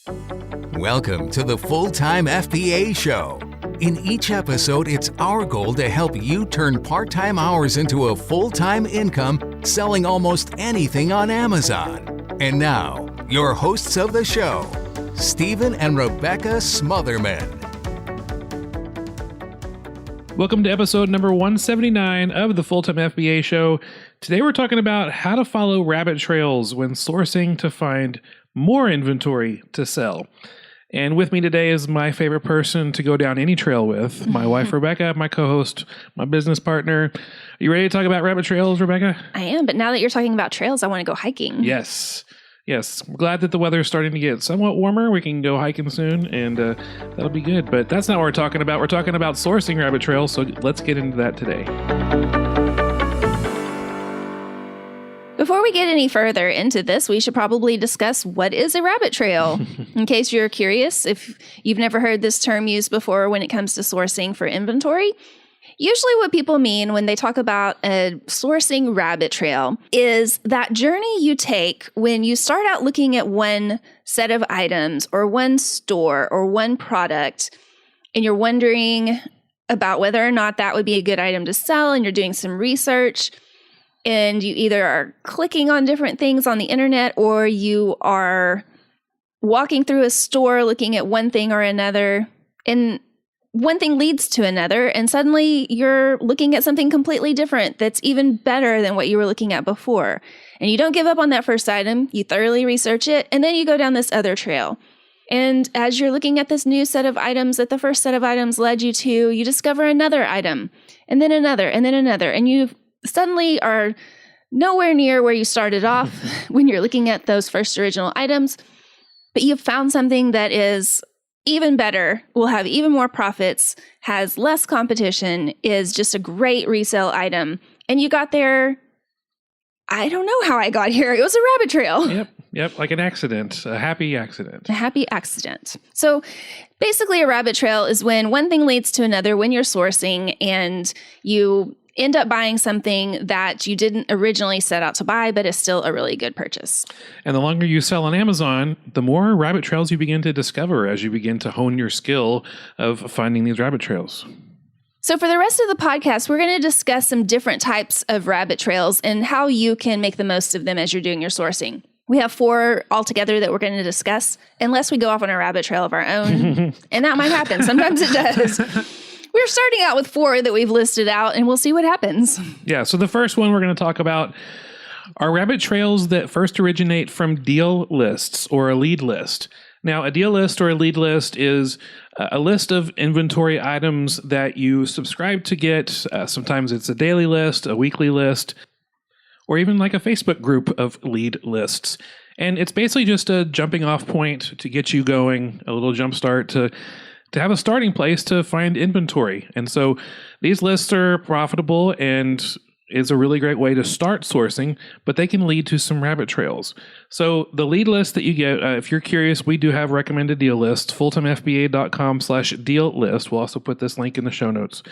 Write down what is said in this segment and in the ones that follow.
Welcome to the Full-Time FBA Show. In each episode, it's our goal to help you turn part-time hours into a full-time income selling almost anything on Amazon. And now, your hosts of the show, Stephen and Rebecca Smotherman. Welcome to episode number 179 of the Full-Time FBA Show. Today we're talking about how to follow rabbit trails when sourcing to find more inventory to sell. And with me today is my favorite person to go down any trail with, my wife, Rebecca, my co-host, my business partner. Are you ready to talk about rabbit trails, Rebecca? I am, but now that you're talking about trails, I want to go hiking. Yes. I'm glad that the weather is starting to get somewhat warmer. We can go hiking soon, and that'll be good. But that's not what we're talking about. We're talking about sourcing rabbit trails, so let's get into that today. Before we get any further into this, we should probably discuss what is a rabbit trail. In case you're curious, if you've never heard this term used before when it comes to sourcing for inventory, usually what people mean when they talk about a sourcing rabbit trail is that journey you take when you start out looking at one set of items or one store or one product, and you're wondering about whether or not that would be a good item to sell, and you're doing some research. And you either are clicking on different things on the internet, or you are walking through a store looking at one thing or another, and one thing leads to another, and suddenly you're looking at something completely different that's even better than what you were looking at before. And you don't give up on that first item, you thoroughly research it, and then you go down this other trail. And as you're looking at this new set of items that the first set of items led you to, you discover another item, and then another, and then another, and you suddenly are nowhere near where you started off when you're looking at those first original items, but you've found something that is even better, will have even more profits, has less competition, is just a great resale item. And you got there, I don't know how I got here. It was a rabbit trail. Yep, like an accident, a happy accident. A happy accident. So basically a rabbit trail is when one thing leads to another when you're sourcing, and you end up buying something that you didn't originally set out to buy, but is still a really good purchase. And the longer you sell on Amazon, the more rabbit trails you begin to discover as you begin to hone your skill of finding these rabbit trails. So for the rest of the podcast, we're going to discuss some different types of rabbit trails and how you can make the most of them as you're doing your sourcing. We have 4 altogether that we're going to discuss, unless we go off on a rabbit trail of our own. And that might happen. Sometimes it does. We're starting out with 4 that we've listed out, and we'll see what happens. Yeah, so the first one we're going to talk about are rabbit trails that first originate from deal lists or a lead list. Now, a deal list or a lead list is a list of inventory items that you subscribe to get. Sometimes it's a daily list, a weekly list, or even like a Facebook group of lead lists. And it's basically just a jumping off point to get you going, a little jump start to have a starting place to find inventory. And so these lists are profitable and is a really great way to start sourcing, but they can lead to some rabbit trails. So the lead list that you get, if you're curious, we do have recommended deal lists, fulltimefba.com/deal list. We'll also put this link in the show notes.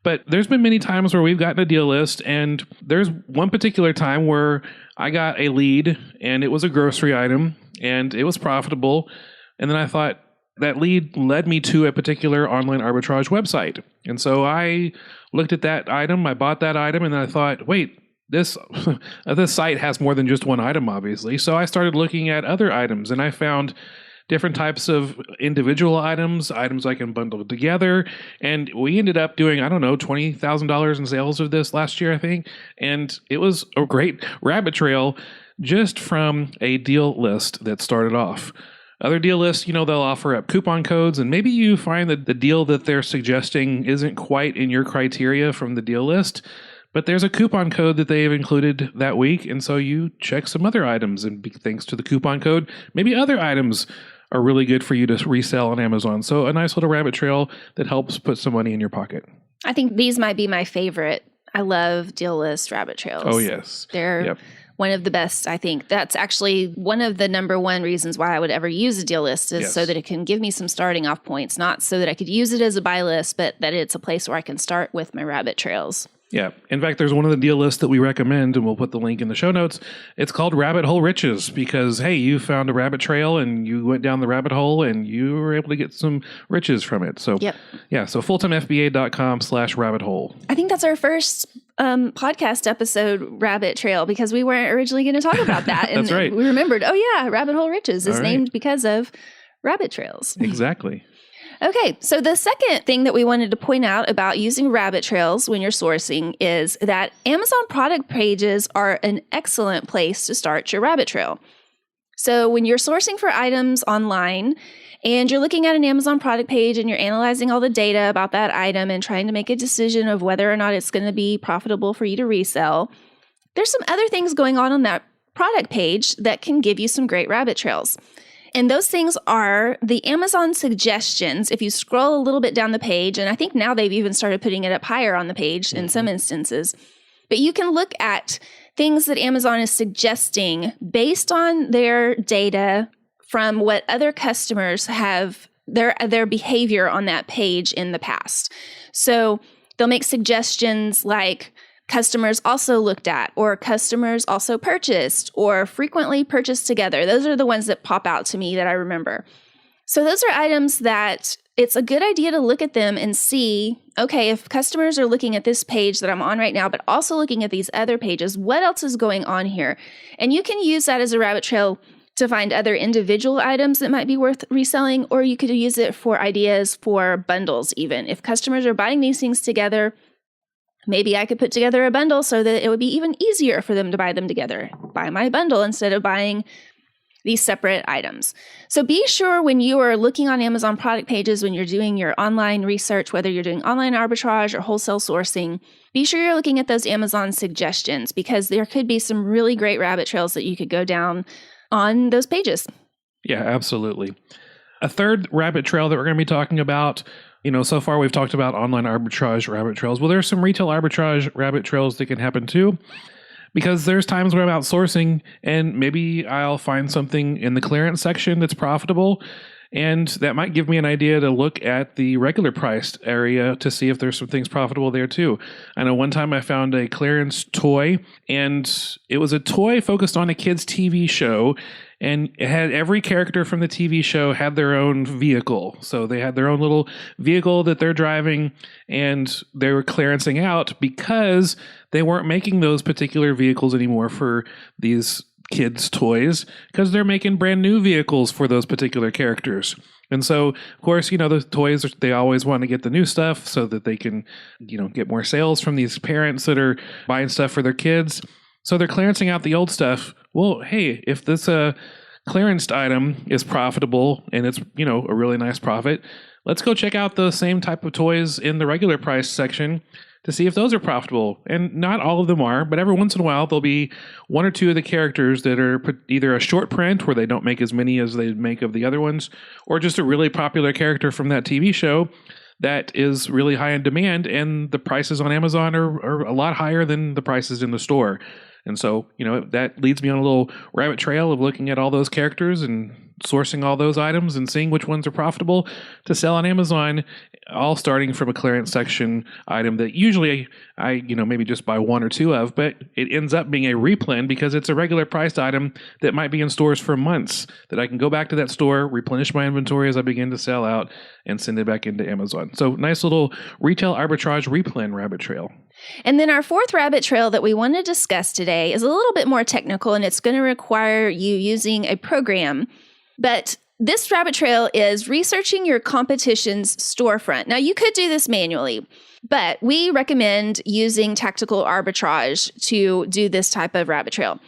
But there's been many times where we've gotten a deal list, and there's one particular time where I got a lead and it was a grocery item and it was profitable. And then I thought, that lead led me to a particular online arbitrage website. And so I looked at that item, I bought that item, and then I thought, wait, this site has more than just one item, obviously. So I started looking at other items, and I found different types of individual items I can bundle together. And we ended up doing, $20,000 in sales of this last year, I think. And it was a great rabbit trail just from a deal list that started off. Other deal lists, they'll offer up coupon codes, and maybe you find that the deal that they're suggesting isn't quite in your criteria from the deal list, but there's a coupon code that they've included that week, and so you check some other items, and thanks to the coupon code, maybe other items are really good for you to resell on Amazon. So a nice little rabbit trail that helps put some money in your pocket. I think these might be my favorite. I love deal list rabbit trails. Oh, yes. They're one of the best, I think. That's actually one of the number one reasons why I would ever use a deal list is so that it can give me some starting off points, not so that I could use it as a buy list, but that it's a place where I can start with my rabbit trails. Yeah. In fact, there's one of the deal lists that we recommend, and we'll put the link in the show notes. It's called Rabbit Hole Riches because, hey, you found a rabbit trail and you went down the rabbit hole and you were able to get some riches from it. So, yeah. So fulltimefba.com/rabbit hole. I think that's our first podcast episode, Rabbit Trail, because we weren't originally going to talk about that. And That's right. We remembered, Rabbit Hole Riches is named because of rabbit trails. Exactly. Okay, so the second thing that we wanted to point out about using rabbit trails when you're sourcing is that Amazon product pages are an excellent place to start your rabbit trail. So when you're sourcing for items online and you're looking at an Amazon product page and you're analyzing all the data about that item and trying to make a decision of whether or not it's going to be profitable for you to resell, there's some other things going on that product page that can give you some great rabbit trails. And those things are the Amazon suggestions. If you scroll a little bit down the page, and I think now they've even started putting it up higher on the page in some instances, but you can look at things that Amazon is suggesting based on their data from what other customers have, their behavior on that page in the past. So they'll make suggestions like customers also looked at, or customers also purchased, or frequently purchased together. Those are the ones that pop out to me that I remember. So those are items that it's a good idea to look at them and see, okay, if customers are looking at this page that I'm on right now, but also looking at these other pages, what else is going on here? And you can use that as a rabbit trail to find other individual items that might be worth reselling, or you could use it for ideas for bundles even. If customers are buying these things together, maybe I could put together a bundle so that it would be even easier for them to buy them together. Buy my bundle instead of buying these separate items. So be sure when you are looking on Amazon product pages, when you're doing your online research, whether you're doing online arbitrage or wholesale sourcing, be sure you're looking at those Amazon suggestions because there could be some really great rabbit trails that you could go down on those pages. Yeah, absolutely. A third rabbit trail that we're going to be talking about, so far we've talked about online arbitrage rabbit trails. Well, there's some retail arbitrage rabbit trails that can happen too, because there's times when I'm out sourcing and maybe I'll find something in the clearance section that's profitable, and that might give me an idea to look at the regular priced area to see if there's some things profitable there too. I know one time I found a clearance toy, and it was a toy focused on a kid's TV show, and it had every character from the TV show had their own vehicle. So they had their own little vehicle that they're driving, and they were clearancing out because they weren't making those particular vehicles anymore for these kids' toys, because they're making brand new vehicles for those particular characters. And so, of course, the toys, they always want to get the new stuff so that they can, get more sales from these parents that are buying stuff for their kids. So they're clearancing out the old stuff. Well, hey, if this clearanced item is profitable and it's, a really nice profit, let's go check out the same type of toys in the regular price section to see if those are profitable. And not all of them are, but every once in a while, there'll be one or two of the characters that are either a short print where they don't make as many as they make of the other ones, or just a really popular character from that TV show that is really high in demand, and the prices on Amazon are a lot higher than the prices in the store. And so, that leads me on a little rabbit trail of looking at all those characters and sourcing all those items and seeing which ones are profitable to sell on Amazon, all starting from a clearance section item that usually I maybe just buy one or two of, but it ends up being a replen because it's a regular priced item that might be in stores for months that I can go back to that store, replenish my inventory as I begin to sell out, and send it back into Amazon. So nice little retail arbitrage replen rabbit trail. And then our fourth rabbit trail that we want to discuss today is a little bit more technical, and it's going to require you using a program. But this rabbit trail is researching your competition's storefront. Now, you could do this manually, but we recommend using tactical arbitrage to do this type of rabbit trail.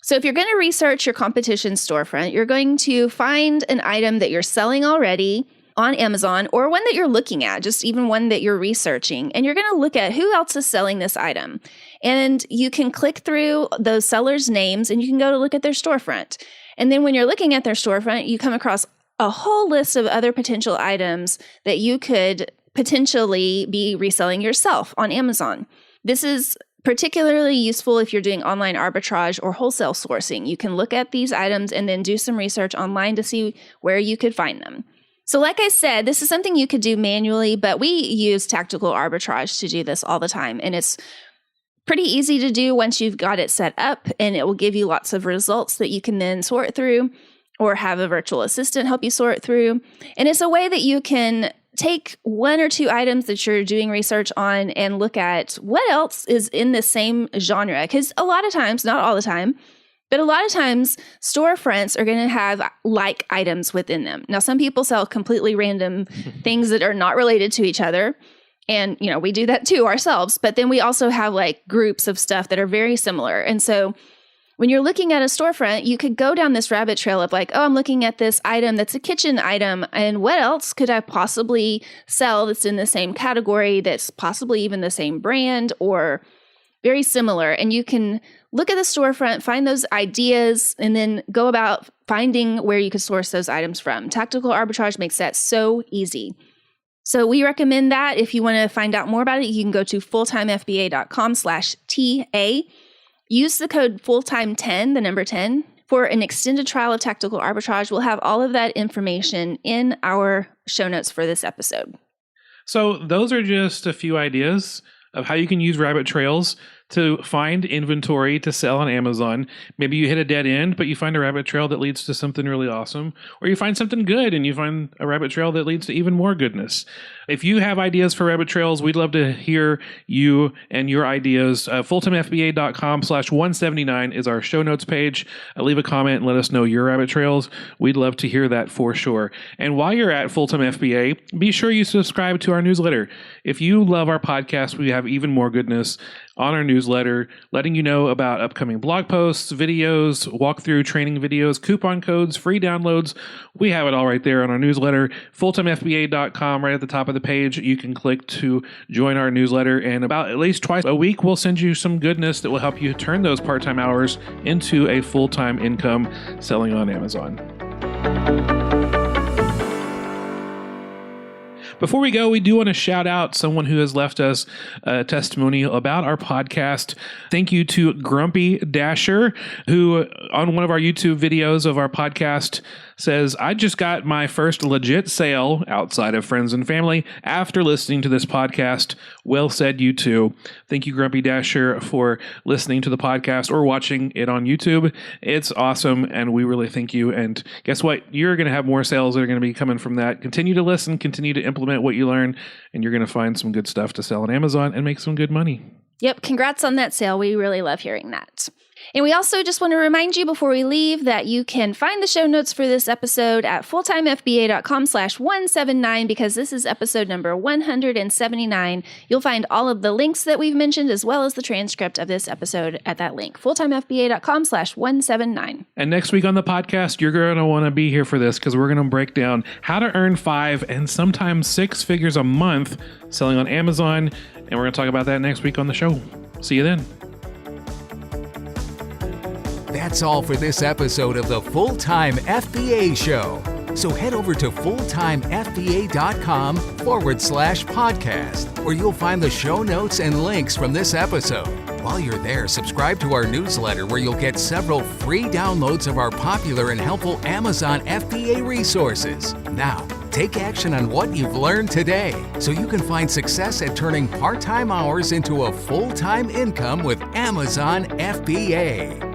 So if you're going to research your competition's storefront, you're going to find an item that you're selling already on Amazon, or one that you're looking at, just even one that you're researching, and you're going to look at who else is selling this item. And you can click through those sellers' names and you can go to look at their storefront. And then when you're looking at their storefront, you come across a whole list of other potential items that you could potentially be reselling yourself on Amazon. This is particularly useful if you're doing online arbitrage or wholesale sourcing. You can look at these items and then do some research online to see where you could find them. So like I said, this is something you could do manually, but we use tactical arbitrage to do this all the time. And it's pretty easy to do once you've got it set up, and it will give you lots of results that you can then sort through or have a virtual assistant help you sort through. And it's a way that you can take one or two items that you're doing research on and look at what else is in the same genre. Because a lot of times, not all the time, but a lot of times storefronts are going to have like items within them. Now, some people sell completely random things that are not related to each other. And, we do that too ourselves. But then we also have like groups of stuff that are very similar. And so when you're looking at a storefront, you could go down this rabbit trail of like, oh, I'm looking at this item that's a kitchen item. And what else could I possibly sell that's in the same category, that's possibly even the same brand or very similar? And you can look at the storefront, find those ideas, and then go about finding where you could source those items from. Tactical arbitrage makes that so easy. So we recommend that. If you want to find out more about it, you can go to fulltimefba.com/TA. Use the code fulltime10, the number 10, for an extended trial of tactical arbitrage. We'll have all of that information in our show notes for this episode. So those are just a few ideas of how you can use rabbit trails to find inventory to sell on Amazon. Maybe you hit a dead end, but you find a rabbit trail that leads to something really awesome. Or you find something good and you find a rabbit trail that leads to even more goodness. If you have ideas for rabbit trails, we'd love to hear you and your ideas. fulltimefba.com/179 is our show notes page. Leave a comment and let us know your rabbit trails. We'd love to hear that for sure. And while you're at Full Time FBA, be sure you subscribe to our newsletter. If you love our podcast, we have even more goodness on our newsletter, letting you know about upcoming blog posts, videos, walkthrough training videos, coupon codes, free downloads. We have it all right there on our newsletter, fulltimefba.com. Right at the top of the page, you can click to join our newsletter, and about at least twice a week, we'll send you some goodness that will help you turn those part-time hours into a full-time income selling on Amazon. Before we go, we do want to shout out someone who has left us a testimonial about our podcast. Thank you to Grumpy Dasher, who on one of our YouTube videos of our podcast says, I just got my first legit sale outside of friends and family after listening to this podcast. Well said, you too. Thank you, Grumpy Dasher, for listening to the podcast or watching it on YouTube. It's awesome, and we really thank you. And guess what? You're going to have more sales that are going to be coming from that. Continue to listen, continue to implement what you learn, and you're going to find some good stuff to sell on Amazon and make some good money. Yep. Congrats on that sale. We really love hearing that. And we also just want to remind you before we leave that you can find the show notes for this episode at fulltimefba.com/179, because this is episode number 179. You'll find all of the links that we've mentioned as well as the transcript of this episode at that link, fulltimefba.com/179. And next week on the podcast, you're going to want to be here for this, because we're going to break down how to earn 5 and sometimes 6 figures a month selling on Amazon. And we're going to talk about that next week on the show. See you then. That's all for this episode of the Full Time FBA Show. So head over to fulltimefba.com/podcast, where you'll find the show notes and links from this episode. While you're there, subscribe to our newsletter, where you'll get several free downloads of our popular and helpful Amazon FBA resources. Now, take action on what you've learned today, so you can find success at turning part-time hours into a full-time income with Amazon FBA.